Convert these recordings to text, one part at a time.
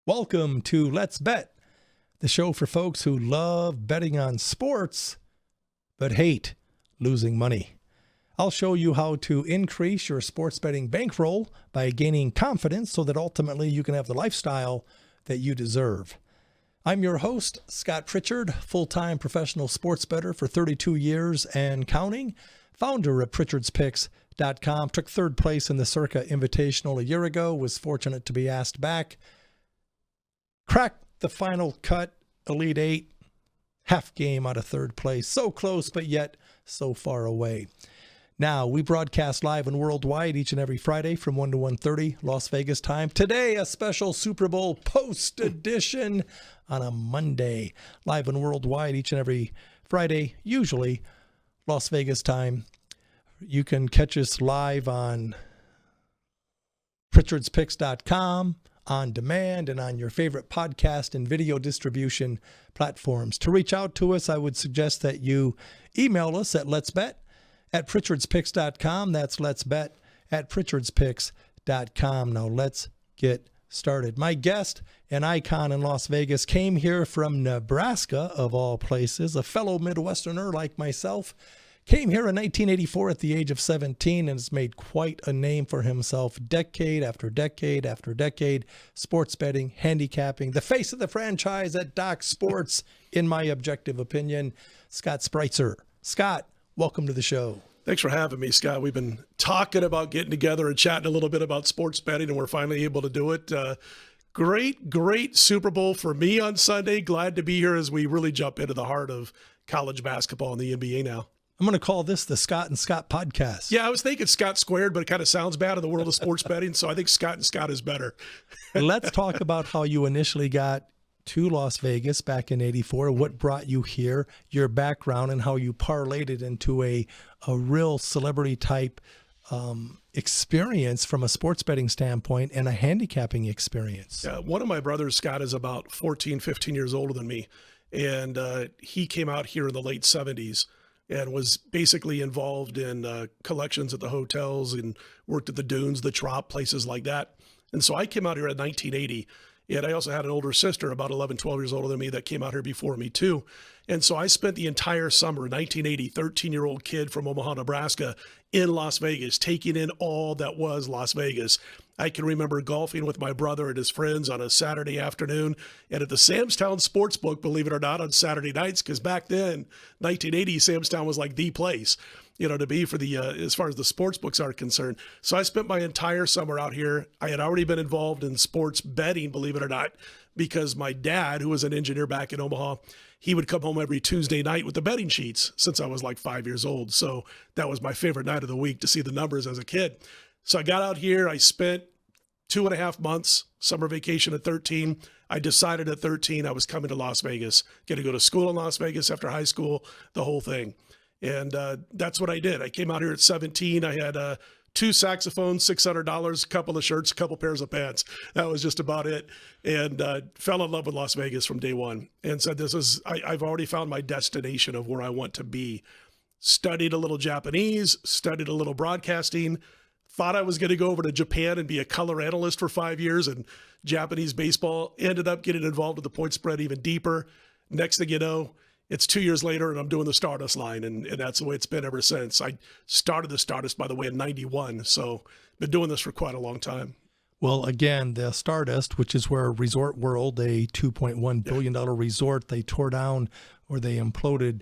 Welcome to Let's Bet, the show for folks who love betting on sports but hate losing money. I'll show you how to increase your sports betting bankroll by gaining confidence so that ultimately you can have the lifestyle that you deserve. I'm your host, Scott Pritchard, full-time professional sports bettor for 32 years and counting, founder of Pritchard'sPicks.com, took third place in the Circa Invitational a year ago, was fortunate to be asked back, cracked the final cut, Elite Eight, half game out of third place. So close, but yet so far away. Now, we broadcast live and worldwide each and every Friday from 1 to 1:30 Las Vegas time. Today, a special Super Bowl post edition on a Monday. Live and worldwide each and every Friday, usually Las Vegas time. You can catch us live on Pritchard'sPicks.com, on demand, and on your favorite podcast and video distribution platforms. To reach out to us, I would suggest that you email us at letsbet@Pritchard'sPicks.com. That's letsbet@Pritchard'sPicks.com. Now let's get started. My guest, an icon in Las Vegas, came here from Nebraska, of all places, a fellow Midwesterner like myself. Came here in 1984 at the age of 17 and has made quite a name for himself decade after decade after decade. Sports betting, handicapping, the face of the franchise at Doc Sports, in my objective opinion, Scott Spreitzer. Scott, welcome to the show. Thanks for having me, Scott. We've been talking about getting together and chatting a little bit about sports betting, and we're finally able to do it. Great Super Bowl for me on Sunday. Glad to be here as we really jump into the heart of college basketball in the NBA now. I'm going to call this the Scott and Scott podcast. Yeah, I was thinking Scott squared, but it kind of sounds bad in the world of sports betting, so I think Scott and Scott is better. Let's talk about how you initially got to Las Vegas back in 84, what brought you here, your background, and how you parlayed it into a real celebrity type experience from a sports betting standpoint and a handicapping experience. One of my brothers, Scott, is about 14, 15 years older than me, and he came out here in the late 70s. And was basically involved in collections at the hotels and worked at the Dunes, the Trop, places like that. And so I came out here in 1980. And I also had an older sister, about 11, 12 years older than me, that came out here before me too. And so I spent the entire summer, 1980, 13-year-old kid from Omaha, Nebraska, in Las Vegas, taking in all that was Las Vegas. I can remember golfing with my brother and his friends on a Saturday afternoon and at the Samstown Sportsbook, believe it or not, on Saturday nights, because back then, 1980, Samstown was like the place, to be for the, as far as the sports books are concerned. So I spent my entire summer out here. I had already been involved in sports betting, believe it or not, because my dad, who was an engineer back in Omaha, he would come home every Tuesday night with the betting sheets since I was like 5 years old. So that was my favorite night of the week to see the numbers as a kid. So I got out here, I spent 2.5 months, summer vacation at 13. I decided at 13 I was coming to Las Vegas, going to go to school in Las Vegas after high school, the whole thing. And that's what I did. I came out here at 17. I had 2 saxophones, $600, a couple of shirts, a couple pairs of pants. That was just about it. And fell in love with Las Vegas from day one and said, I've already found my destination of where I want to be. Studied a little Japanese, studied a little broadcasting, thought I was going to go over to Japan and be a color analyst for 5 years and Japanese baseball. Ended up getting involved with the point spread even deeper. Next thing you know, it's 2 years later and I'm doing the Stardust line, and that's the way it's been ever since. I started the Stardust, by the way, in 91, so been doing this for quite a long time. Well, again, the Stardust, which is where Resort World, a $2.1 billion resort, they tore down or they imploded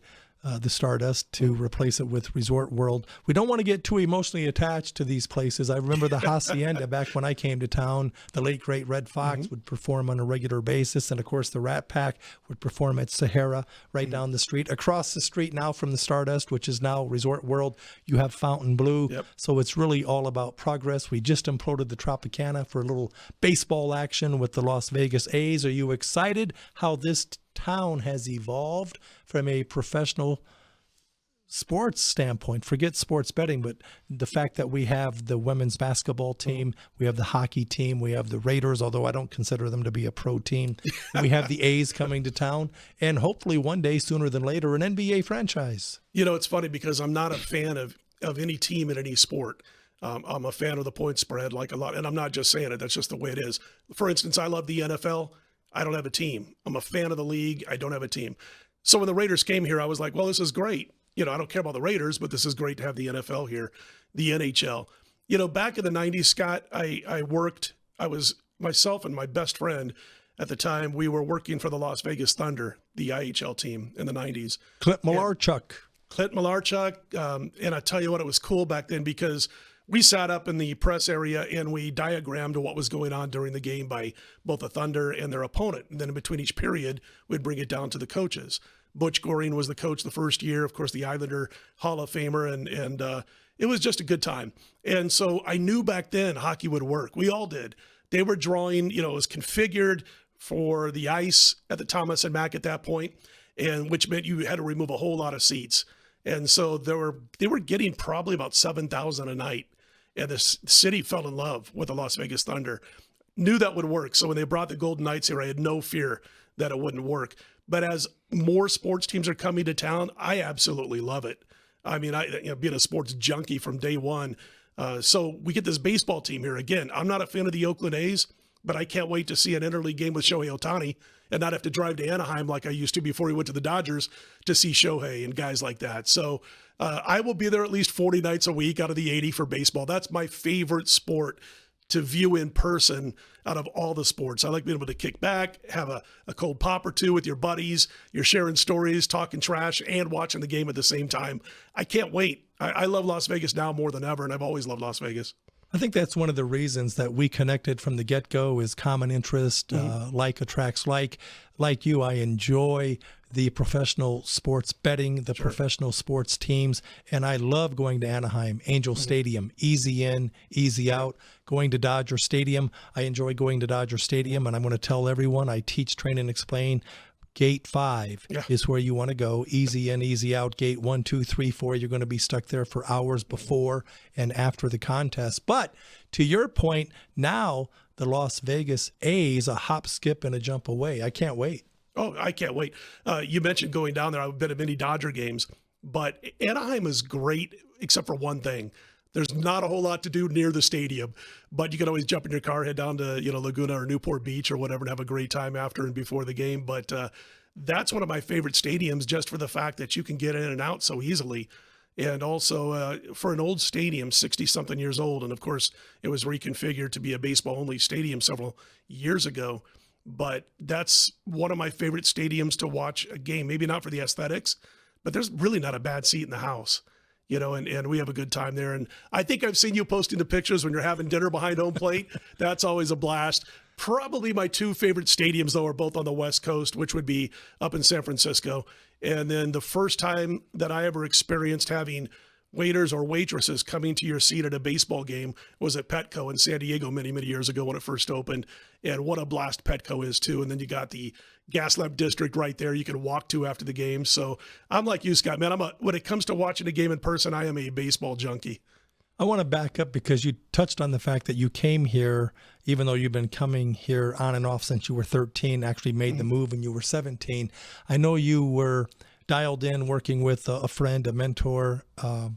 the Stardust to replace it with Resort World. We don't want to get too emotionally attached to these places. I remember the Hacienda back when I came to town. The late, great Red Fox would perform on a regular basis. And, of course, the Rat Pack would perform at Sahara right down the street. Across the street now from the Stardust, which is now Resort World, you have Fontainebleau. Yep. So it's really all about progress. We just imploded the Tropicana for a little baseball action with the Las Vegas A's. Are you excited how this town has evolved from a professional sports standpoint? Forget sports betting, but the fact that we have the women's basketball team, we have the hockey team, we have the Raiders, although I don't consider them to be a pro team. We have the A's coming to town, and hopefully one day, sooner than later, an NBA franchise. It's funny because I'm not a fan of any team in any sport. I'm a fan of the point spread like a lot, and I'm not just saying it. That's just the way it is. For instance, I love the NFL. I don't have a team. I'm a fan of the league. I don't have a team. So when the Raiders came here, I was like, well, this is great. I don't care about the Raiders, but this is great to have the NFL here, the NHL. Back in the 90s, Scott, I was myself and my best friend at the time, we were working for the Las Vegas Thunder, the IHL team in the 90s. Clint Malarchuk. And I tell you what, it was cool back then because we sat up in the press area and we diagrammed what was going on during the game by both the Thunder and their opponent. And then in between each period, we'd bring it down to the coaches. Butch Goring was the coach the first year, of course, the Islander Hall of Famer, and it was just a good time. And so I knew back then hockey would work. We all did. They were drawing, it was configured for the ice at the Thomas and Mack at that point, and which meant you had to remove a whole lot of seats. And so they were getting probably about 7,000 a night. And the city fell in love with the Las Vegas Thunder. Knew that would work. So when they brought the Golden Knights here, I had no fear that it wouldn't work. But as more sports teams are coming to town, I absolutely love it. I mean, being a sports junkie from day one. So we get this baseball team here. Again, I'm not a fan of the Oakland A's, but I can't wait to see an interleague game with Shohei Ohtani and not have to drive to Anaheim like I used to before he went to the Dodgers to see Shohei and guys like that. So I will be there at least 40 nights a week out of the 80 for baseball. That's my favorite sport to view in person out of all the sports. I like being able to kick back, have a cold pop or two with your buddies. You're sharing stories, talking trash, and watching the game at the same time. I can't wait. I love Las Vegas now more than ever, and I've always loved Las Vegas. I think that's one of the reasons that we connected from the get-go is common interest, like attracts like. Like you, I enjoy the professional sports betting, the professional sports teams, and I love going to Anaheim, Angel Stadium, easy in, easy out. Going to Dodger Stadium, I enjoy going to Dodger Stadium, and I'm going to tell everyone I teach, train, and explain. Gate 5 is where you want to go. Easy in, easy out. Gate 1, 2, 3, 4, you're going to be stuck there for hours before and after the contest. But to your point, now the Las Vegas A's a hop, skip, and a jump away. I can't wait. Oh, I can't wait. You mentioned going down there. I've been at many Dodger games, but Anaheim is great except for one thing. There's not a whole lot to do near the stadium, but you can always jump in your car, head down to Laguna or Newport Beach or whatever, and have a great time after and before the game. But that's one of my favorite stadiums, just for the fact that you can get in and out so easily. And also for an old stadium, 60-something years old, and of course it was reconfigured to be a baseball-only stadium several years ago. But that's one of my favorite stadiums to watch a game. Maybe not for the aesthetics, but there's really not a bad seat in the house. And we have a good time there. And I think I've seen you posting the pictures when you're having dinner behind home plate. That's always a blast. Probably my two favorite stadiums, though, are both on the West Coast, which would be up in San Francisco. And then the first time that I ever experienced having waiters or waitresses coming to your seat at a baseball game was at Petco in San Diego many, many years ago when it first opened. And what a blast Petco is, too. And then you got the Gaslamp District right there you can walk to after the game. So I'm like you, Scott, man. When it comes to watching a game in person, I am a baseball junkie. I want to back up because you touched on the fact that you came here, even though you've been coming here on and off since you were 13, actually made the move when you were 17. I know you were dialed in working with a friend, a mentor, a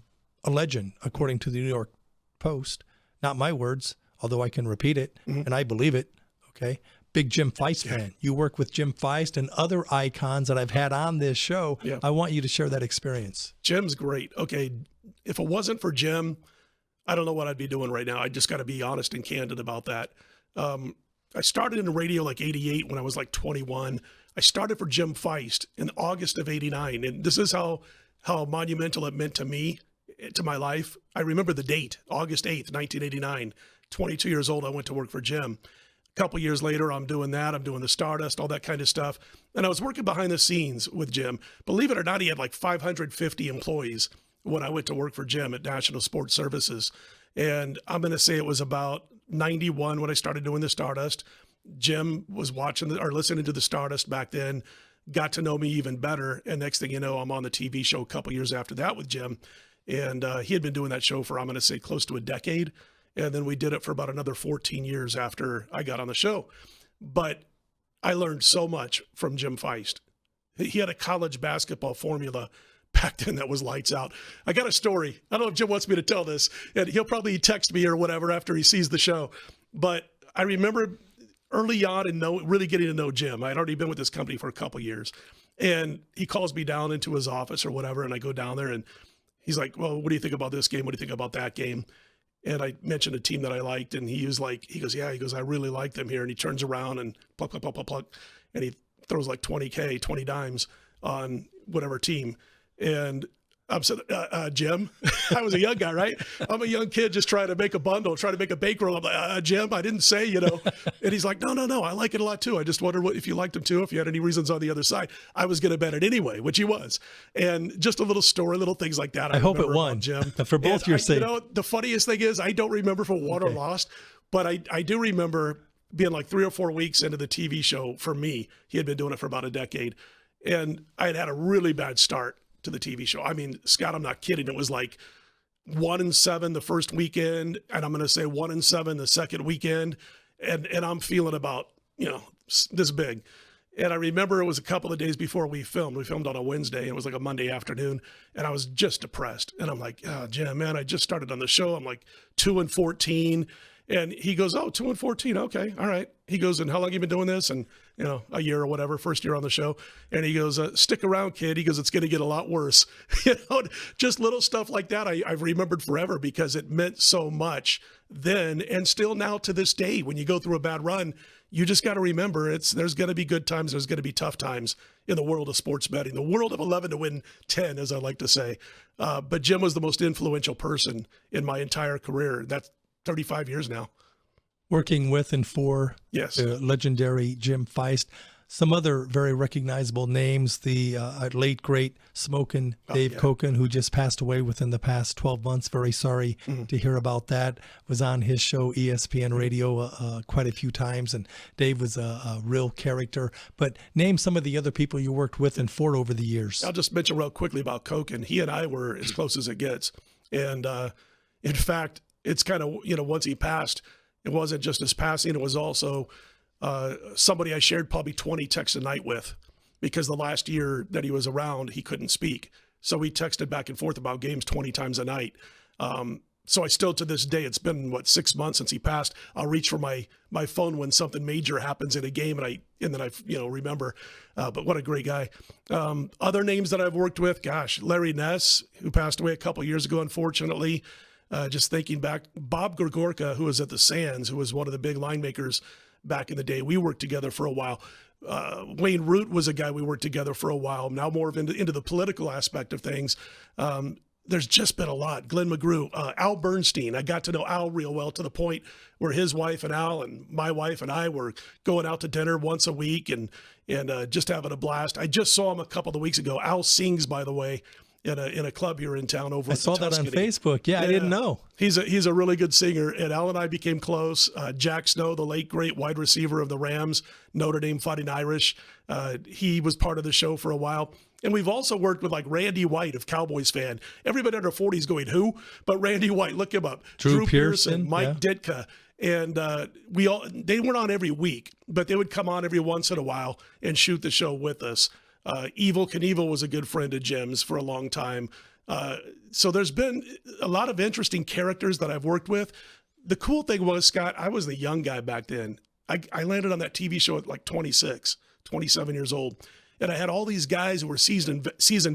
legend, according to the New York Post. Not my words, although I can repeat it, and I believe it, okay? Big Jim Feist fan. You work with Jim Feist and other icons that I've had on this show. Yeah. I want you to share that experience. Jim's great. Okay, if it wasn't for Jim, I don't know what I'd be doing right now. I just got to be honest and candid about that. I started in the radio like 88 when I was like 21. I started for Jim Feist in August of 89. And this is how monumental it meant to me, to my life. I remember the date, August 8th, 1989. 22 years old, I went to work for Jim. A couple years later, I'm doing that. I'm doing the Stardust, all that kind of stuff. And I was working behind the scenes with Jim. Believe it or not, he had like 550 employees when I went to work for Jim at National Sports Services. And I'm going to say it was about 91 when I started doing the Stardust. Jim was watching or listening to the Stardust back then, got to know me even better. And next thing you know, I'm on the TV show a couple years after that with Jim. And he had been doing that show for, I'm going to say, close to a decade. And then we did it for about another 14 years after I got on the show. But I learned so much from Jim Feist. He had a college basketball formula back then that was lights out. I got a story. I don't know if Jim wants me to tell this, and he'll probably text me or whatever after he sees the show. But I remember early on and really getting to know Jim. I had already been with this company for a couple years, and he calls me down into his office or whatever, and I go down there, and he's like, well, what do you think about this game? What do you think about that game? And I mentioned a team that I liked, and he goes, I really like them here. And he turns around and pluck, pluck, pluck, pluck, pluck, and he throws like 20 dimes on whatever team. And I'm saying, Jim, I was a young guy, right? I'm a young kid just trying to make a bundle, trying to make a bankroll. I'm like, Jim, I didn't say, And he's like, no, I like it a lot too. I just wondered if you liked them too, if you had any reasons on the other side. I was going to bet it anyway, which he was. And just a little story, little things like that. I hope it won, Jim. For both your sake. The funniest thing is I don't remember if it won or lost, but I do remember being like 3 or 4 weeks into the TV show for me. He had been doing it for about a decade. And I had a really bad start to the TV show. I mean, Scott, I'm not kidding. It was like 1-7 the first weekend, and I'm going to say 1-7 the second weekend, and I'm feeling about this big. And I remember it was a couple of days before we filmed. We filmed on a Wednesday, and it was like a Monday afternoon, and I was just depressed. And I'm like, Jim, man, I just started on the show. I'm like 2-14. And he goes, 2-14. Okay. All right. He goes, and how long have you been doing this? And, a year or whatever, first year on the show. And he goes, stick around, kid. He goes, it's going to get a lot worse. Just little stuff like that. I've remembered forever because it meant so much then and still now to this day. When you go through a bad run, you just got to remember there's going to be good times. There's going to be tough times in the world of sports betting, the world of 11 to win 10, as I like to say. But Jim was the most influential person in my entire career. That's 35 years now. Working with and for yes, legendary Jim Feist. Some other very recognizable names, the late, great Smokin' Dave Koken, who just passed away within the past 12 months. Very sorry to hear about that. Was on his show, ESPN Radio, quite a few times, and Dave was a real character. But name some of the other people you worked with and for over the years. I'll just mention real quickly about Koken. He and I were as close as it gets. And in fact, it's kind of, once he passed, it wasn't just his passing. It was also somebody I shared probably 20 texts a night with, because the last year that he was around, he couldn't speak. So we texted back and forth about games 20 times a night. So I still, to this day, it's been 6 months since he passed. I'll reach for my phone when something major happens in a game, and then I remember. But what a great guy. Other names that I've worked with, Larry Ness, who passed away a couple years ago, unfortunately. Just thinking back, Bob Gregorka, who was at the Sands, who was one of the big line makers back in the day. We worked together for a while. Wayne Root was a guy we worked together for a while. Now more of into the political aspect of things. There's just been a lot. Glenn McGrew, Al Bernstein. I got to know Al real well, to the point where his wife and Al and my wife and I were going out to dinner once a week and just having a blast. I just saw him a couple of weeks ago. Al sings, by the way, in a club here in town over. I saw that on Facebook. Yeah, I didn't know. He's a really good singer, and Al and I became close. Jack Snow, the late great wide receiver of the Rams, Notre Dame Fighting Irish, he was part of the show for a while. And we've also worked with like Randy White of Cowboys fan. Everybody under 40 is going, who? But Randy White, look him up. Drew Pearson, Mike Ditka. And they weren't on every week, but they would come on every once in a while and shoot the show with us. Evel Knievel was a good friend of Jim's for a long time. So there's been a lot of interesting characters that I've worked with. The cool thing was, Scott, I was the young guy back then. I landed on that TV show at like 26, 27 years old. And I had all these guys who were seasoned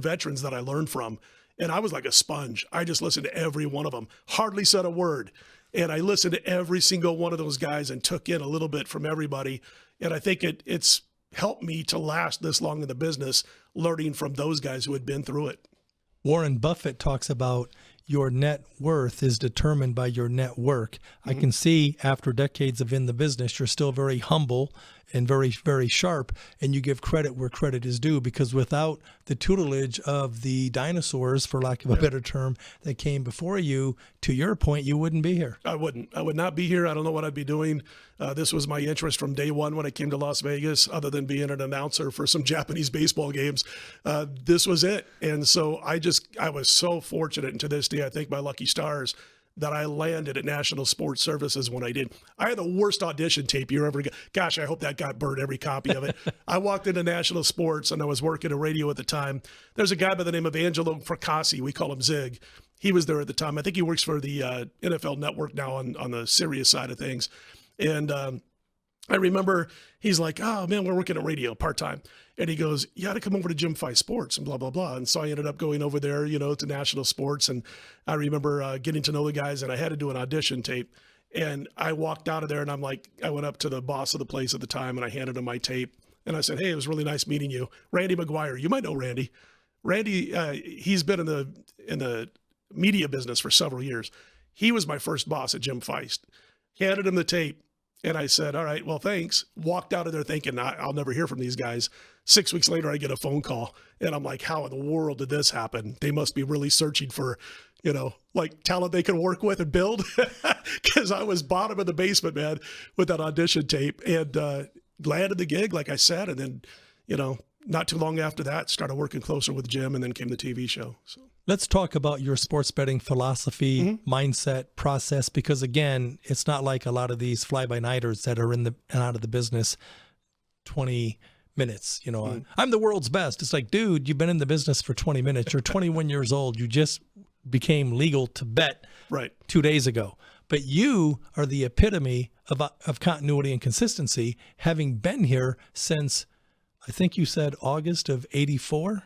veterans that I learned from. And I was like a sponge. I just listened to every one of them, hardly said a word. And I listened to every single one of those guys and took in a little bit from everybody. And I think it's helped me to last this long in the business, learning from those guys who had been through it. Warren Buffett talks about your net worth is determined by your network. I can see after decades of in the business, you're still very humble and very, very sharp, and you give credit where credit is due, because without the tutelage of the dinosaurs, for lack of a better term, that came before you, to your point, you wouldn't be here. I wouldn't. I would not be here. I don't know what I'd be doing. This was my interest from day one when I came to Las Vegas, other than being an announcer for some Japanese baseball games. This was it. And so I was so fortunate, and to this day, I thank my lucky stars that I landed at National Sports Services when I did. I had the worst audition tape you ever got. Gosh, I hope that got burned, every copy of it. I walked into National Sports, and I was working a radio at the time. There's a guy by the name of Angelo Fracassi. We call him Zig. He was there at the time. I think he works for the NFL Network now on the Sirius side of things. And I remember he's like, oh, man, we're working at radio part-time. And he goes, you got to come over to Jim Fife Sports and blah, blah, blah. And so I ended up going over there, to National Sports. And I remember getting to know the guys, and I had to do an audition tape. And I walked out of there, and I went up to the boss of the place at the time, and I handed him my tape. And I said, hey, it was really nice meeting you. Randy McGuire. You might know Randy. Randy, he's been in the media business for several years. He was my first boss at Jim Feist. Handed him the tape. And I said, all right, well, thanks. Walked out of there thinking, I'll never hear from these guys. 6 weeks later, I get a phone call, and I'm like, how in the world did this happen? They must be really searching for, like talent they can work with and build. Because I was bottom of the basement, man, with that audition tape, and landed the gig, like I said. And then, not too long after that, started working closer with Jim, and then came the TV show. So. Let's talk about your sports betting philosophy, mindset, process, because again, it's not like a lot of these fly-by-nighters that are in and out of the business 20 minutes. I'm the world's best. It's like, dude, you've been in the business for 20 minutes. You're 21 years old. You just became legal to bet 2 days ago. But you are the epitome of continuity and consistency, having been here since, I think you said August of 84?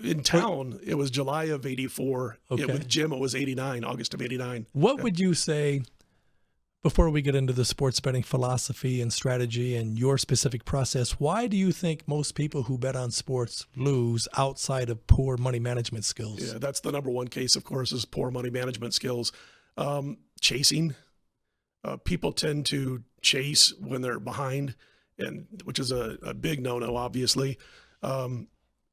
In town, it was July of 84. Okay. With Jim, it was 89, August of 89. What would you say, before we get into the sports betting philosophy and strategy and your specific process, why do you think most people who bet on sports lose outside of poor money management skills? Yeah, that's the number one case, of course, is poor money management skills. Chasing. People tend to chase when they're behind, which is a big no-no, obviously.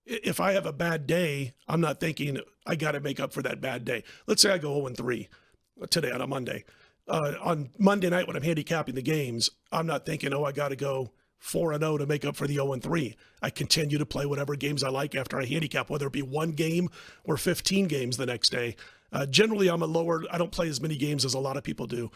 If I have a bad day, I'm not thinking I got to make up for that bad day. Let's say I go 0-3 today on a Monday. On Monday night when I'm handicapping the games, I'm not thinking, I got to go 4-0 to make up for the 0-3. I continue to play whatever games I like after I handicap, whether it be one game or 15 games the next day. Generally, I don't play as many games as a lot of people do.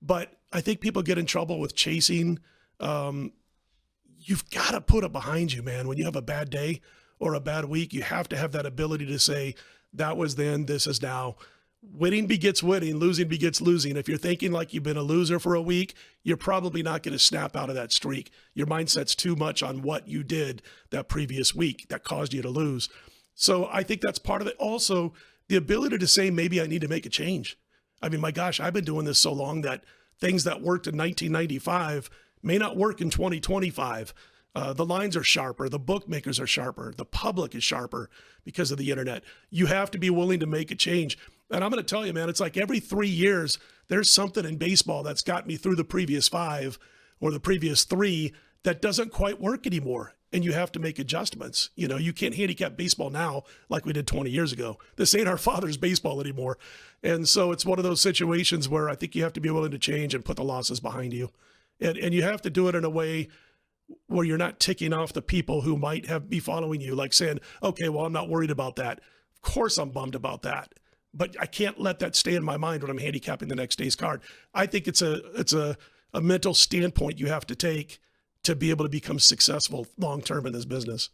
But I think people get in trouble with chasing. You've got to put it behind you, man. When you have a bad day or a bad week, you have to have that ability to say, that was then, this is now. Winning begets winning, losing begets losing. If you're thinking like you've been a loser for a week, you're probably not going to snap out of that streak. Your mindset's too much on what you did that previous week that caused you to lose. So I think that's part of it. Also, the ability to say, maybe I need to make a change. I mean, my gosh, I've been doing this so long that things that worked in 1995 may not work in 2025. The lines are sharper. The bookmakers are sharper. The public is sharper because of the internet. You have to be willing to make a change. And I'm going to tell you, man, it's like every 3 years, there's something in baseball that's got me through the previous 5 or the previous 3 that doesn't quite work anymore. And you have to make adjustments. You can't handicap baseball now like we did 20 years ago. This ain't our father's baseball anymore. And so it's one of those situations where I think you have to be willing to change and put the losses behind you. And you have to do it in a way where you're not ticking off the people who might be following you, like saying, okay, well, I'm not worried about that. Of course I'm bummed about that, but I can't let that stay in my mind when I'm handicapping the next day's card. I think it's a mental standpoint you have to take to be able to become successful long-term in this business.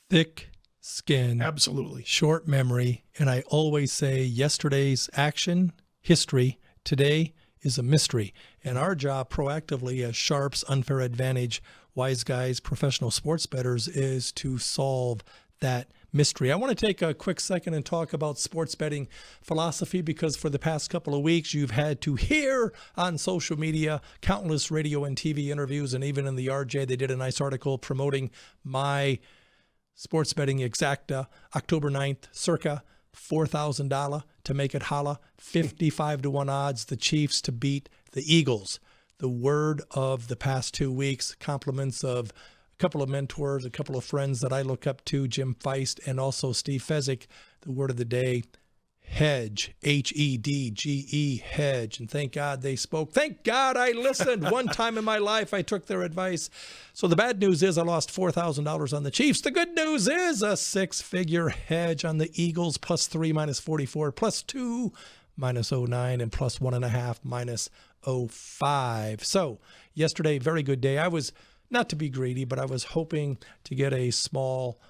Thick skin. Absolutely. Short memory. And I always say yesterday's action, history, today is a mystery. And our job proactively as Sharps, Unfair Advantage, Wise Guys, professional sports bettors is to solve that mystery. I want to take a quick second and talk about sports betting philosophy, because for the past couple of weeks, you've had to hear on social media, countless radio and TV interviews, and even in the RJ, they did a nice article promoting my sports betting exacta, October 9th, circa $4,000 to make it holla, 55-1 odds, the Chiefs to beat the Eagles. The word of the past 2 weeks, compliments of a couple of mentors, a couple of friends that I look up to, Jim Feist and also Steve Fezzik. The word of the day, hedge, Hedge, hedge. And thank God they spoke. Thank God I listened. One time in my life, I took their advice. So the bad news is I lost $4,000 on the Chiefs. The good news is a 6-figure hedge on the Eagles, +3 -44, +2 minus 0.9, and plus 1.5 minus 0.5. So yesterday, very good day. I was, not to be greedy, but I was hoping to get a small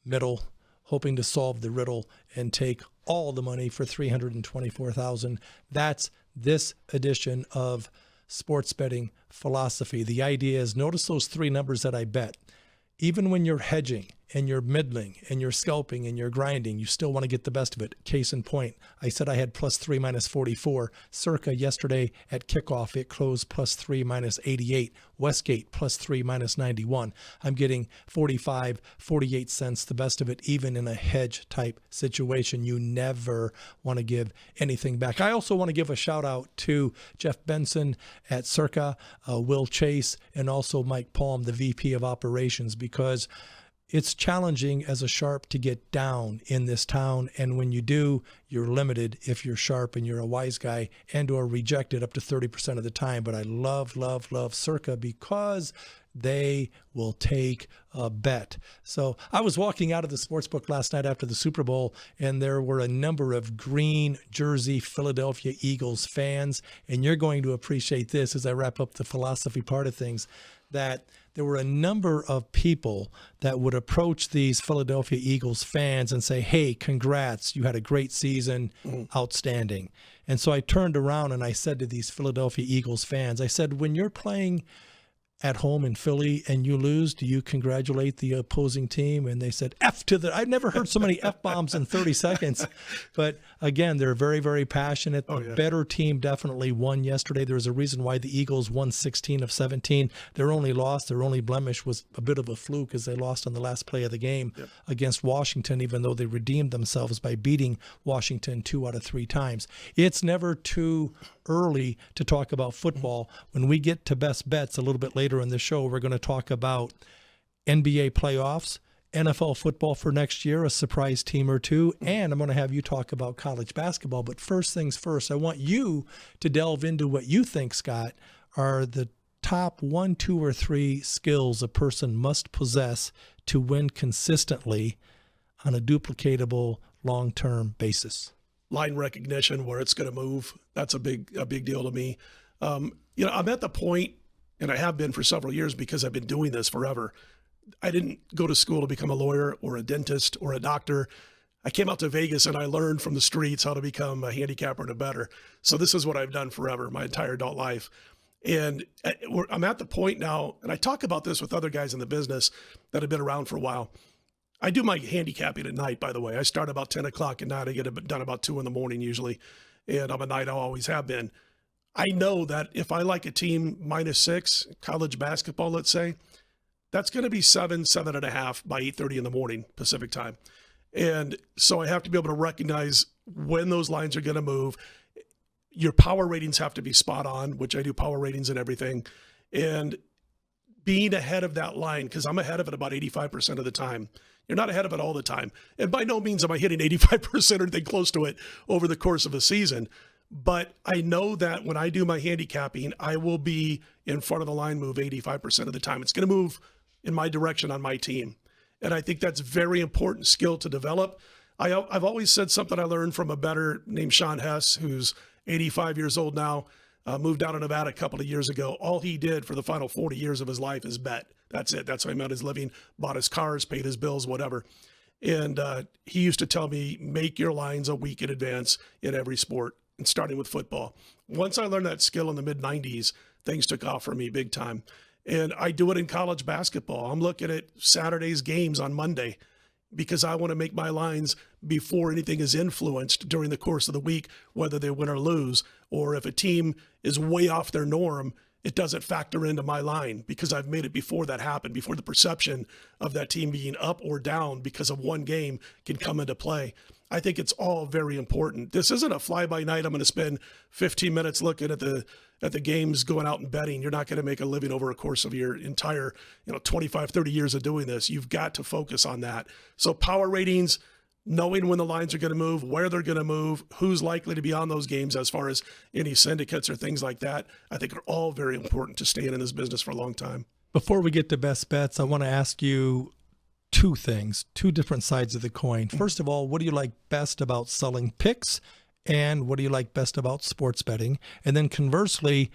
middle, hoping to solve the riddle and take all the money for $324,000. That's this edition of Sports Betting Philosophy. The idea is, notice those three numbers that I bet. Even when you're hedging and you're middling and you're scalping and you're grinding, you still want to get the best of it. Case in point, I said I had plus 3 minus 44. Circa yesterday at kickoff, it closed plus 3 minus 88. Westgate plus 3 minus 91. I'm getting 45, 48 cents, the best of it, even in a hedge type situation. You never want to give anything back. I also want to give a shout out to Jeff Benson at Circa, Will Chase, and also Mike Palm, the VP of Operations, because it's challenging as a sharp to get down in this town. And when you do, you're limited if you're sharp and you're a wise guy, and or rejected up to 30% of the time. But I love Circa because they will take a bet. So I was walking out of the sportsbook last night after the Super Bowl, and there were a number of green jersey Philadelphia Eagles fans. And you're going to appreciate this as I wrap up the philosophy part of things, that there were a number of people that would approach these Philadelphia Eagles fans and say, hey, congrats, you had a great season, outstanding. And so I turned around and I said to these Philadelphia Eagles fans, I said, when you're playing at home in Philly and you lose, do you congratulate the opposing team? And they said, F to the, I've never heard so many F-bombs in 30 seconds. But again, they're very, very passionate. The better team definitely won yesterday. There was a reason why the Eagles won 16 of 17. Their only loss, their only blemish was a bit of a fluke, as they lost on the last play of the game against Washington, even though they redeemed themselves by beating Washington 2 out of 3 times. It's never too early to talk about football. When we get to best bets a little bit later in the show, we're going to talk about NBA playoffs, NFL football for next year, a surprise team or two, and I'm going to have you talk about college basketball. But first things first, I want you to delve into what you think, Scott, are the top 1, 2, or 3 skills a person must possess to win consistently on a duplicatable long-term basis. Line recognition, where it's going to move. That's a big deal to me. I'm at the point, and I have been for several years because I've been doing this forever. I didn't go to school to become a lawyer or a dentist or a doctor. I came out to Vegas and I learned from the streets how to become a handicapper and a bettor. So this is what I've done forever, my entire adult life. And I'm at the point now, and I talk about this with other guys in the business that have been around for a while. I do my handicapping at night, by the way. I start about 10 o'clock at night. I get it done about 2 in the morning usually. And I'm a night owl, always have been. I know that if I like a team -6, college basketball, let's say, that's going to be 7.5 by 8:30 in the morning Pacific time. And so I have to be able to recognize when those lines are going to move. Your power ratings have to be spot on, which I do power ratings and everything. And being ahead of that line, because I'm ahead of it about 85% of the time. You're not ahead of it all the time. And by no means am I hitting 85% or anything close to it over the course of a season. But I know that when I do my handicapping, I will be in front of the line move 85% of the time. It's going to move in my direction on my team. And I think that's a very important skill to develop. I've always said something I learned from a bettor named Sean Hess, who's 85 years old now, moved out of Nevada a couple of years ago. All he did for the final 40 years of his life is bet. That's it. That's how he made his living, bought his cars, paid his bills, whatever. And he used to tell me, make your lines a week in advance in every sport, and starting with football. Once I learned that skill in the mid-90s, things took off for me big time. And I do it in college basketball. I'm looking at Saturday's games on Monday because I want to make my lines before anything is influenced during the course of the week, whether they win or lose, or if a team is way off their norm, it doesn't factor into my line because I've made it before that happened, before the perception of that team being up or down because of one game can come into play. I think it's all very important. This isn't a fly-by-night. I'm going to spend 15 minutes looking at the games, going out and betting. You're not going to make a living over a course of your entire 25, 30 years of doing this. You've got to focus on that. So power ratings, knowing when the lines are going to move, where they're going to move, who's likely to be on those games as far as any syndicates or things like that, I think are all very important to staying in this business for a long time. Before we get to best bets, I want to ask you 2 things, 2 different sides of the coin. First of all, what do you like best about selling picks? And what do you like best about sports betting? And then conversely,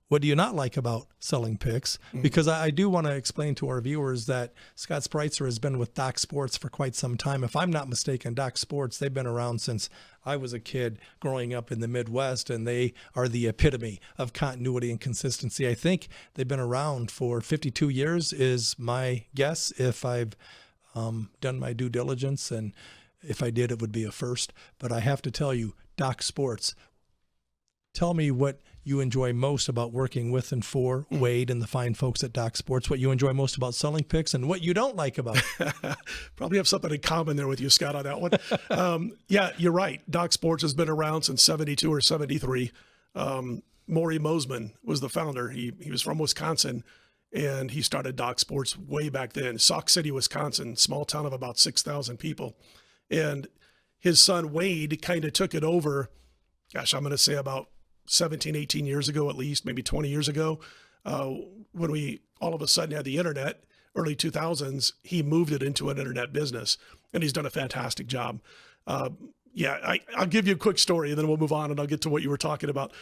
what do you not like about selling picks? Because I do want to explain to our viewers that Scott Spreitzer has been with Doc Sports for quite some time. If I'm not mistaken, Doc Sports, they've been around since I was a kid growing up in the Midwest, and they are the epitome of continuity and consistency. I think they've been around for 52 years is my guess, if I've done my due diligence, and if I did, it would be a first. But I have to tell you, Doc Sports, tell me what you enjoy most about working with and for Wade and the fine folks at Doc Sports, what you enjoy most about selling picks, and what you don't like about it. Probably have something in common there with you, Scott, on that one. Yeah, you're right. Doc Sports has been around since 72 or 73. Maury Mosman was the founder. He was from Wisconsin, and he started Doc Sports way back then. Sauk City, Wisconsin, small town of about 6,000 people. And his son Wade kind of took it over, gosh, I'm going to say about 17, 18 years ago, at least, maybe 20 years ago, when we all of a sudden had the internet, early 2000s, he moved it into an internet business, and he's done a fantastic job. I'll give you a quick story, and then we'll move on, and I'll get to what you were talking about.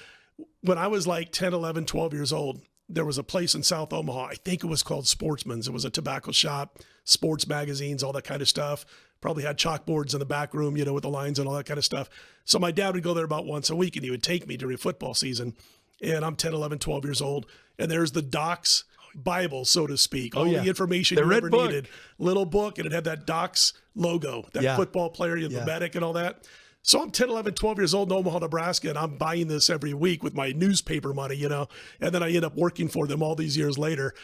When I was like 10, 11, 12 years old, there was a place in South Omaha, I think it was called Sportsman's. It was a tobacco shop, sports magazines, all that kind of stuff. Probably had chalkboards in the back room, with the lines and all that kind of stuff. So my dad would go there about once a week, and he would take me during football season. And I'm 10, 11, 12 years old. And there's the Doc's Bible, so to speak. All the information you ever needed. Little book, and it had that Doc's logo, that football player, the medic and all that. So I'm 10, 11, 12 years old in Omaha, Nebraska, and I'm buying this every week with my newspaper money, and then I end up working for them all these years later.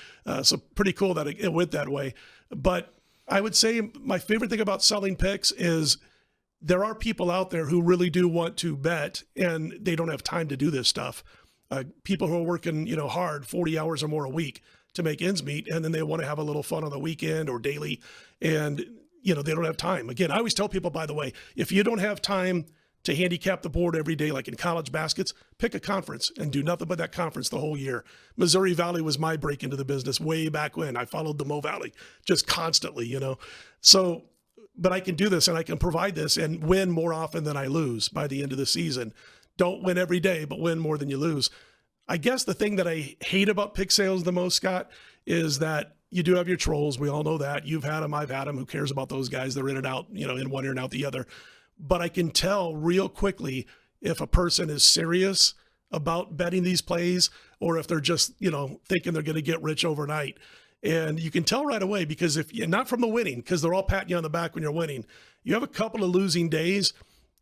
So pretty cool that it went that way. But I would say my favorite thing about selling picks is there are people out there who really do want to bet, and they don't have time to do this stuff. People who are working, hard, 40 hours or more a week to make ends meet, and then they want to have a little fun on the weekend or daily, and they don't have time. Again, I always tell people, by the way, if you don't have time to handicap the board every day, like in college baskets, pick a conference and do nothing but that conference the whole year. Missouri Valley was my break into the business way back when. I followed the Mo Valley just constantly, So, but I can do this, and I can provide this and win more often than I lose by the end of the season. Don't win every day, but win more than you lose. I guess the thing that I hate about pick sales the most, Scott, is that you do have your trolls. We all know that. You've had them. I've had them. Who cares about those guys? They're in and out, in one ear and out the other. But I can tell real quickly if a person is serious about betting these plays or if they're just, thinking they're going to get rich overnight. And you can tell right away because if you're not from the winning, because they're all patting you on the back when you're winning. You have a couple of losing days.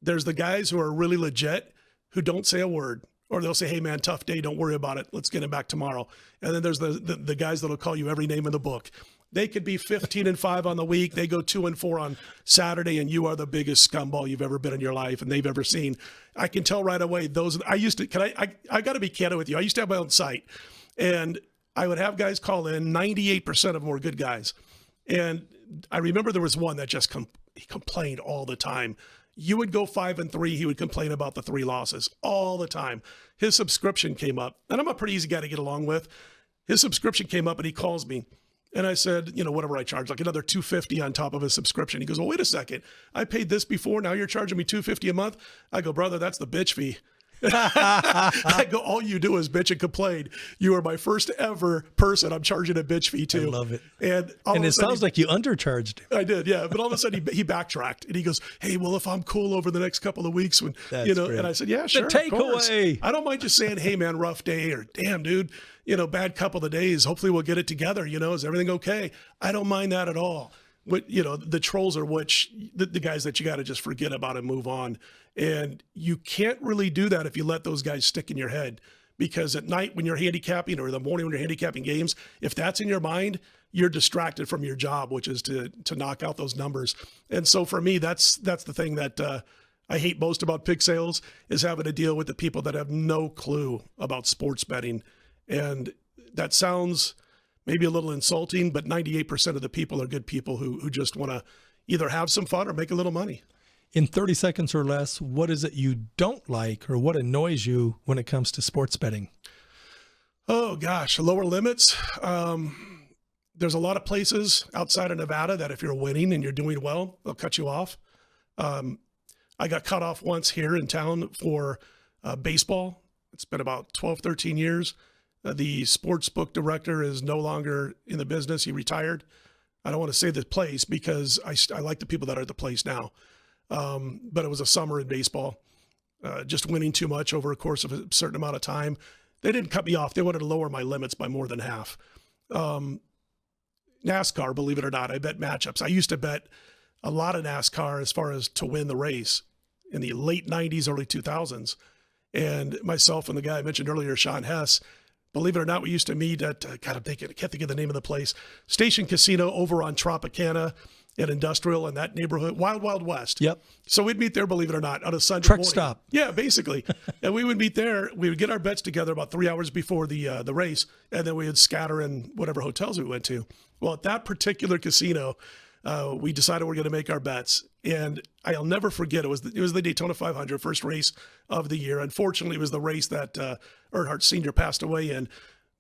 There's the guys who are really legit who don't say a word. Or they'll say, hey, man, tough day. Don't worry about it. Let's get him back tomorrow. And then there's the guys that'll call you every name in the book. They could be 15-5 on the week. They go 2-4 on Saturday, and you are the biggest scumball you've ever been in your life and they've ever seen. I can tell right away. I got to be candid with you. I used to have my own site, and I would have guys call in. 98% of them were good guys. And I remember there was one that just he complained all the time. You would go 5-3. He would complain about the 3 losses all the time. His subscription came up, and I'm a pretty easy guy to get along with. His subscription came up, and he calls me, and I said, whatever I charge, like another $250 on top of his subscription. He goes, well, wait a second. I paid this before. Now you're charging me $250 a month. I go, brother, that's the bitch fee. I go, all you do is bitch and complain. You are my first ever person I'm charging a bitch fee to. I love it. And it sounds like you undercharged him. I did, yeah. But all of a sudden he backtracked and he goes, hey, well, if I'm cool over the next couple of weeks when, That's great. And I said, yeah, sure. The takeaway. I don't mind just saying, hey, man, rough day, or damn, dude, bad couple of days. Hopefully we'll get it together. Is everything okay? I don't mind that at all. What, the trolls are the guys that you got to just forget about and move on. And you can't really do that if you let those guys stick in your head, because at night when you're handicapping or the morning when you're handicapping games, if that's in your mind, you're distracted from your job, which is to knock out those numbers. And so for me, that's the thing that I hate most about pick sales, is having to deal with the people that have no clue about sports betting. And that sounds maybe a little insulting, but 98% of the people are good people who just want to either have some fun or make a little money. In 30 seconds or less, what is it you don't like or what annoys you when it comes to sports betting? Oh, gosh, lower limits. There's a lot of places outside of Nevada that if you're winning and you're doing well, they'll cut you off. I got cut off once here in town for baseball. It's been about 12, 13 years. The sports book director is no longer in the business. He retired. I don't want to say the place because I like the people that are at the place now. But it was a summer in baseball, just winning too much over a course of a certain amount of time. They didn't cut me off. They wanted to lower my limits by more than half. NASCAR, believe it or not, I bet matchups. I used to bet a lot of NASCAR as far as to win the race in the late 90s, early 2000s. And myself and the guy I mentioned earlier, Sean Hess, believe it or not, we used to meet at, I can't think of the name of the place, Station Casino over on Tropicana and Industrial in that neighborhood, Wild Wild West. Yep. So we'd meet there, believe it or not, on a Sunday Truck morning. stop. Yeah, basically. And we would meet there. We would get our bets together about 3 hours before the race, and then we would scatter in whatever hotels we went to. Well, at that particular casino, we decided we're going to make our bets. And I'll never forget, it was the Daytona 500, first race of the year. Unfortunately, it was the race that Earnhardt Sr. passed away in.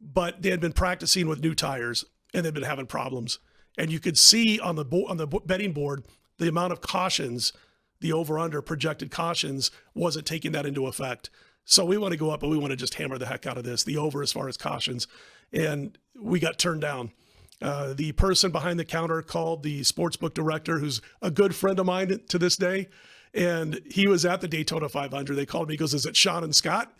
But they had been practicing with new tires, and they'd been having problems. And you could see on the betting board the amount of cautions, the over-under projected cautions, wasn't taking that into effect. So we want to go up, but we want to just hammer the heck out of this, the over as far as cautions. And we got turned down. The person behind the counter called the sportsbook director, who's a good friend of mine to this day, and he was at the Daytona 500. They called me. He goes, "Is it Sean and Scott?"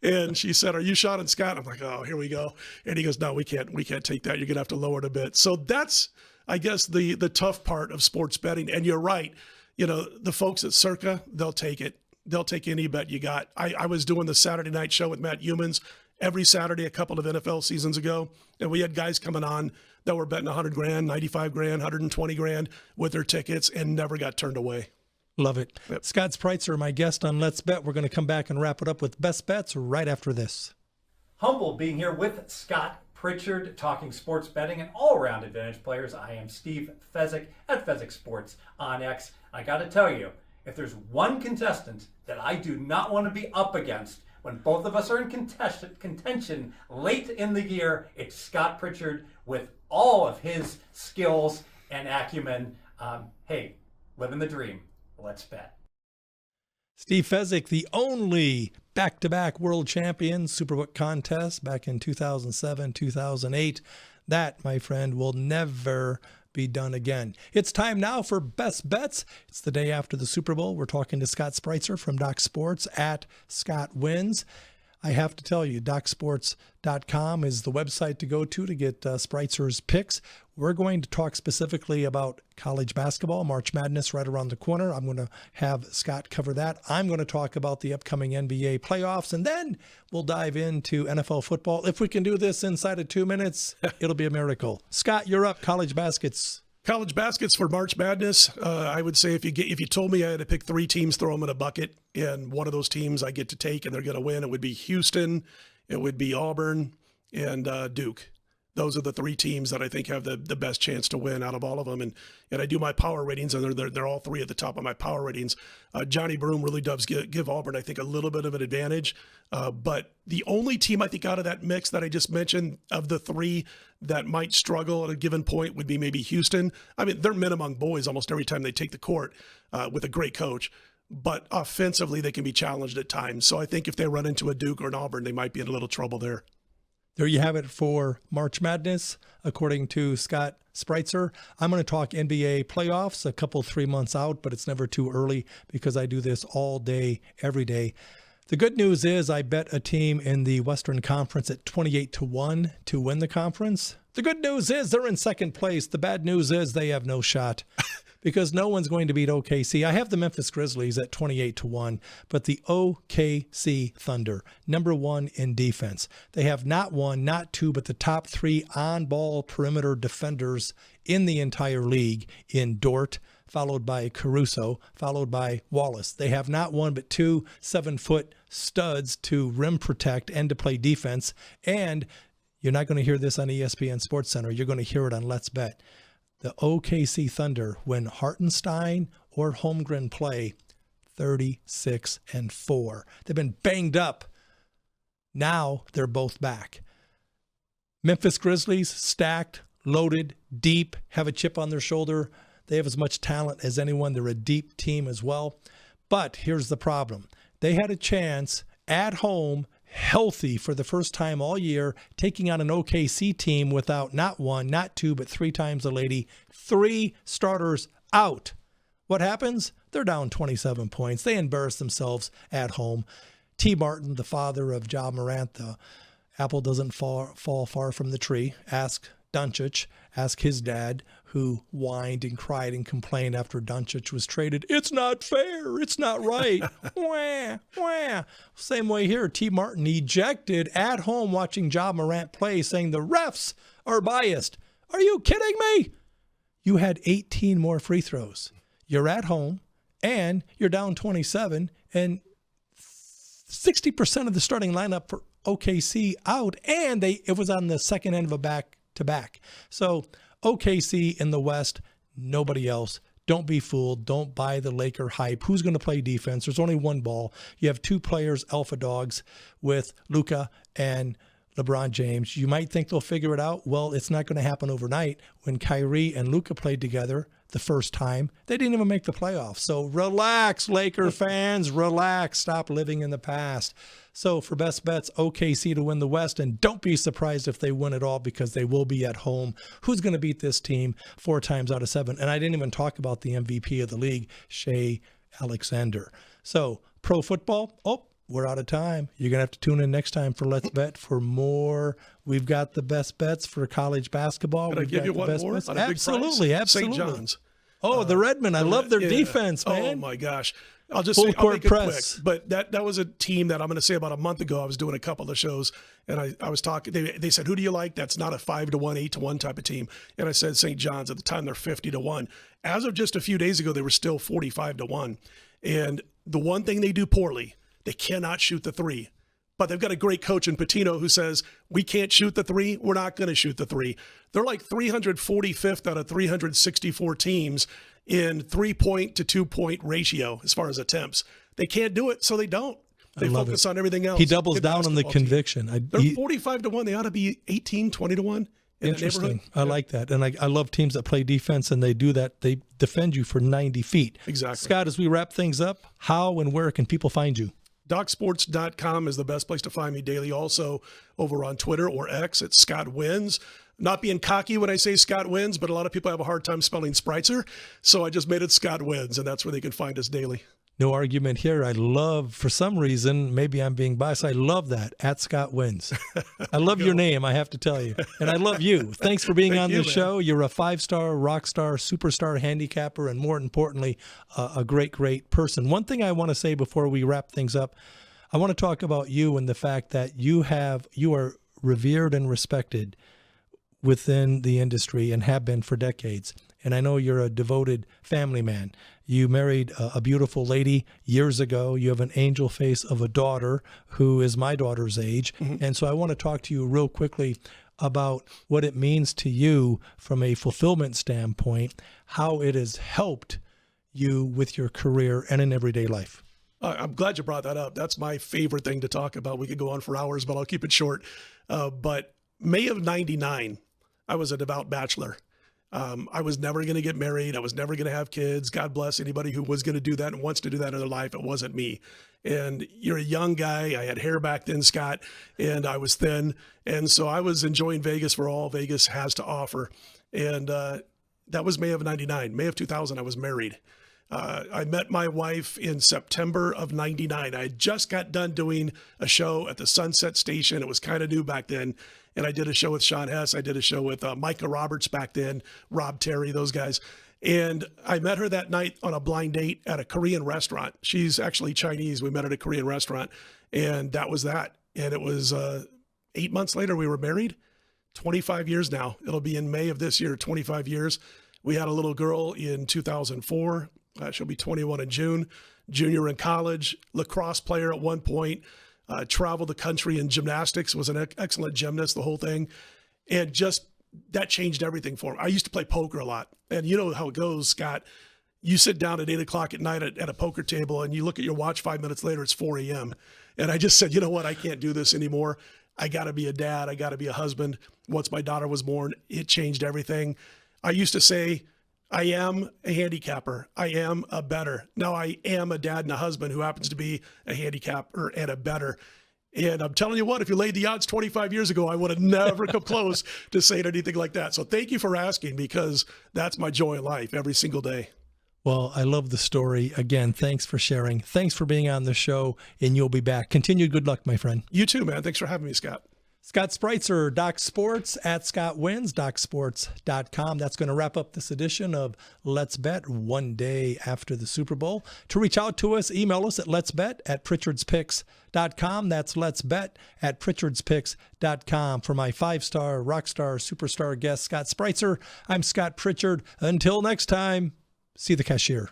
And she said, "Are you Sean and Scott?" I'm like, "Oh, here we go." And he goes, "No, we can't take that. You're gonna have to lower it a bit." So that's, I guess, the tough part of sports betting. And you're right. You know, the folks at Circa, they'll take it. They'll take any bet you got. I was doing the Saturday night show with Matt Humans every Saturday a couple of NFL seasons ago, and we had guys coming on that were betting 100 grand, 95 grand, 120 grand with their tickets and never got turned away. Love it. Yep. Scott Spreitzer, my guest on Let's Bet. We're going to come back and wrap it up with best bets right after this. Humbled being here with Scott Pritchard, talking sports betting and all-around advantage players. I am Steve Fezzik at Fezzik Sports on X. I got to tell you, if there's one contestant that I do not want to be up against when both of us are in contention late in the year, it's Scott Pritchard with all of his skills and acumen. Hey, living the dream. Let's bet. Steve Fezzik, the only back-to-back world champion, Superbook contest back in 2007, 2008. That, my friend, will never be done again. It's time now for Best Bets. It's the day after the Super Bowl. We're talking to Scott Spreitzer from Doc Sports at Scott Wins. I have to tell you, DocSports.com is the website to go to get Spreitzer's picks. We're going to talk specifically about college basketball, March Madness right around the corner. I'm going to have Scott cover that. I'm going to talk about the upcoming NBA playoffs, and then we'll dive into NFL football. If we can do this inside of 2 minutes, it'll be a miracle. Scott, you're up. College baskets. College baskets for March Madness. I would say if you told me I had to pick 3 teams, throw them in a bucket, and one of those teams I get to take and they're going to win, it would be Houston, it would be Auburn, and Duke. Those are the 3 teams that I think have the best chance to win out of all of them. And I do my power ratings, and they're all 3 at the top of my power ratings. Johnny Broom really does give Auburn, I think, a little bit of an advantage. But the only team I think out of that mix that I just mentioned, of the 3 that might struggle at a given point, would be maybe Houston. I mean, they're men among boys almost every time they take the court with a great coach. But offensively, they can be challenged at times. So I think if they run into a Duke or an Auburn, they might be in a little trouble there. There you have it for March Madness, according to Scott Spreitzer. I'm going to talk NBA playoffs a couple, 3 months out, but it's never too early because I do this all day, every day. The good news is I bet a team in the Western Conference at 28-1 to win the conference. The good news is they're in second place. The bad news is they have no shot because no one's going to beat OKC. I have the Memphis Grizzlies at 28-1, but the OKC Thunder, number 1 in defense. They have not 1, not 2, but the top 3 on-ball perimeter defenders in the entire league in Dort, followed by Caruso, followed by Wallace. They have not 1, but 2 7-foot studs to rim protect and to play defense. And you're not going to hear this on ESPN SportsCenter. You're going to hear it on Let's Bet. The OKC Thunder, when Hartenstein or Holmgren play, 36-4. They've been banged up. Now they're both back. Memphis Grizzlies, stacked, loaded, deep, have a chip on their shoulder. They have as much talent as anyone. They're a deep team as well. But here's the problem. They had a chance at home, healthy for the first time all year, taking on an OKC team without not one, not two, but 3 times the lady, 3 starters out. What happens? They're down 27 points. They embarrass themselves at home. T. Martin, the father of Ja Morant, the apple doesn't fall far from the tree. Ask Doncic, ask his dad, who whined and cried and complained after Doncic was traded. It's not fair. It's not right. Wah, wah. Same way here. T. Martin ejected at home watching Ja Morant play, saying the refs are biased. Are you kidding me? You had 18 more free throws. You're at home, and you're down 27, and 60% of the starting lineup for OKC out, and it was on the second end of a back-to-back. So OKC in the West, nobody else. Don't be fooled. Don't buy the Laker hype. Who's going to play defense? There's only one ball. You have 2 players, alpha dogs, with Luka and LeBron James. You might think they'll figure it out. Well, it's not going to happen overnight. When Kyrie and Luka played together the first time, they didn't even make the playoffs. So relax, Laker fans, relax. Stop living in the past. So for best bets, OKC to win the West, and don't be surprised if they win it all, because they will be at home. Who's going to beat this team 4 times out of 7? And I didn't even talk about the MVP of the league, Shea Alexander. So pro football, we're out of time. You're going to have to tune in next time for Let's Bet for more. We've got the best bets for college basketball. Can I give you one more? Absolutely. St. John's. Oh, the Redmen. I love their defense, man. Oh, my gosh. I'll just say, I'll make it quick. But that was a team that I'm going to say about a month ago, I was doing a couple of shows, and I was talking. They said, who do you like? That's not a 5-1, 8-1 type of team. And I said St. John's. At the time, they're 50-1. As of just a few days ago, they were still 45-1. And the one thing they do poorly, they cannot shoot the 3. But they've got a great coach in Patino who says, we can't shoot the 3. We're not going to shoot the 3. They're like 345th out of 364 teams in 3-point to 2-point ratio as far as attempts. They can't do it, so they don't. They focus on everything else. He doubles down on the conviction. They're 45-1. They ought to be 18, 20-1. Interesting. I like that. And I love teams that play defense, and they do that. They defend you for 90 feet. Exactly. Scott, as we wrap things up, how and where can people find you? DocSports.com is the best place to find me daily. Also over on Twitter or X, it's Scott Wins. Not being cocky when I say Scott Wins, but a lot of people have a hard time spelling Spreitzer. So I just made it Scott Wins, and that's where they can find us daily. No argument here. I love, for some reason, maybe I'm being biased, I love that, at Scott Wins. I love your name, I have to tell you. And I love you. Thanks for being on the show. You're a 5-star, rock star, superstar handicapper, and more importantly, a great, great person. One thing I want to say before we wrap things up, I want to talk about you and the fact that you are revered and respected within the industry and have been for decades. And I know you're a devoted family man. You married a beautiful lady years ago. You have an angel face of a daughter who is my daughter's age. Mm-hmm. And so I want to talk to you real quickly about what it means to you from a fulfillment standpoint, how it has helped you with your career and in everyday life. I'm glad you brought that up. That's my favorite thing to talk about. We could go on for hours, but I'll keep it short. But May of '99, I was a devout bachelor. I was never going to get married. I was never going to have kids. God bless anybody who was going to do that and wants to do that in their life. It wasn't me. And you're a young guy. I had hair back then, Scott, and I was thin. And so I was enjoying Vegas for all Vegas has to offer. And that was May of '99. May of 2000, I was married. I met my wife in September of '99. I just got done doing a show at the Sunset Station. It was kind of new back then. And I did a show with Sean Hess. I did a show with Micah Roberts back then, Rob Terry, those guys. And I met her that night on a blind date at a Korean restaurant. She's actually Chinese. We met at a Korean restaurant. And that was that. And it was 8 months later, we were married. 25 years now. It'll be in May of this year, 25 years. We had a little girl in 2004. She'll be 21 in June. Junior in college, lacrosse player at one point. Traveled the country in gymnastics, was an excellent gymnast, the whole thing. And just that changed everything for me. I used to play poker a lot. And you know how it goes, Scott. You sit down at 8 o'clock at night at a poker table and you look at your watch 5 minutes later, it's 4 a.m. And I just said, you know what? I can't do this anymore. I got to be a dad. I got to be a husband. Once my daughter was born, it changed everything. I used to say, I am a handicapper. I am a bettor. Now I am a dad and a husband who happens to be a handicapper and a bettor. And I'm telling you what, if you laid the odds 25 years ago, I would have never come close to saying anything like that. So thank you for asking, because that's my joy in life every single day. Well, I love the story. Again, thanks for sharing. Thanks for being on the show, and you'll be back. Continued good luck, my friend. You too, man. Thanks for having me, Scott. Scott Spreitzer, Doc Sports, at Scott Wins, DocSports.com. That's going to wrap up this edition of Let's Bet, one day after the Super Bowl. To reach out to us, email us at letsbet@pritchardspicks.com. That's letsbet@pritchardspicks.com. For my 5-star, rockstar, superstar guest, Scott Spreitzer, I'm Scott Pritchard. Until next time, see the cashier.